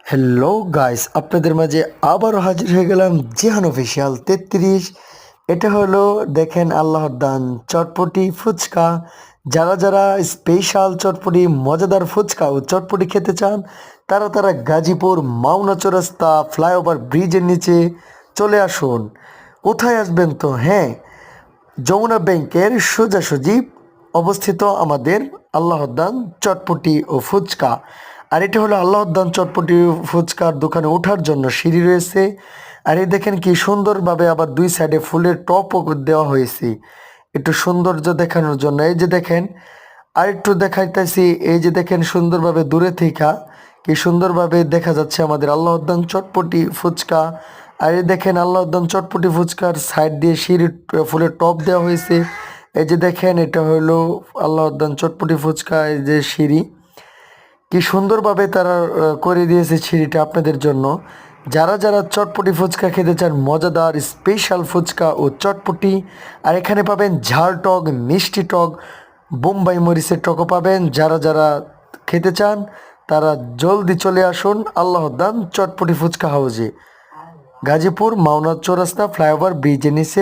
Hello guys, আপনাদের মাঝে আবারও হাজির হয়ে গেলাম জিহান অফিসিয়াল 33। এটা হলো দেখেন আল্লাহর দান চটপটি ফুচকা। যারা যারা স্পেশাল চটপটি মজাদার ফুচকা ও চটপটি খেতে চান তারা তারা গাজীপুর মাওনা চৌরাস্তা ফ্লাইওভার ব্রিজের নিচে চলে আসুন। কোথায় আসবেন তো? হ্যাঁ, যমুনা ব্যাংকের সোজাসুজি অবস্থিত আমাদের আল্লাহদ্দান চটপটি ও ফুচকা। আর এটা হলো আল্লাহদ্দান চটপটি ও ফুচকার দোকানে ওঠার জন্য সিঁড়ি রয়েছে। আর এই দেখেন কি সুন্দরভাবে আবার দুই সাইডে ফুলের টপও দেওয়া হয়েছে একটু সৌন্দর্য দেখানোর জন্য। এই যে দেখেন, আর একটু দেখাইতেছি, এই যে দেখেন সুন্দরভাবে দূরে থেকে কি সুন্দরভাবে দেখা যাচ্ছে আমাদের আল্লাহদ্দান চটপটি ফুচকা। আর এই দেখেন আল্লাহদ্দান চটপটি ফুচকার সাইড দিয়ে সিঁড়ির ফুলের টপ দেওয়া হয়েছে। এই যে দেখেন এটা হলো আল্লাহদ্দান চটপটি ফুচকা, এই যে সিঁড়ি কি সুন্দরভাবে তারা করে দিয়েছে সিঁড়িটা আপনাদের জন্য। যারা যারা চটপটি ফুচকা খেতে চান, মজাদার স্পেশাল ফুচকা ও চটপটি, আর এখানে পাবেন ঝাল টক, মিষ্টি টক, বোম্বাই মরিচের টকও পাবেন। যারা যারা খেতে চান তারা জলদি চলে আসুন আল্লাহদ্দান চটপটি ফুচকা হাউজে, গাজীপুর মাওনা চৌরাস্তা ফ্লাইওভার ব্রিজের নিচে।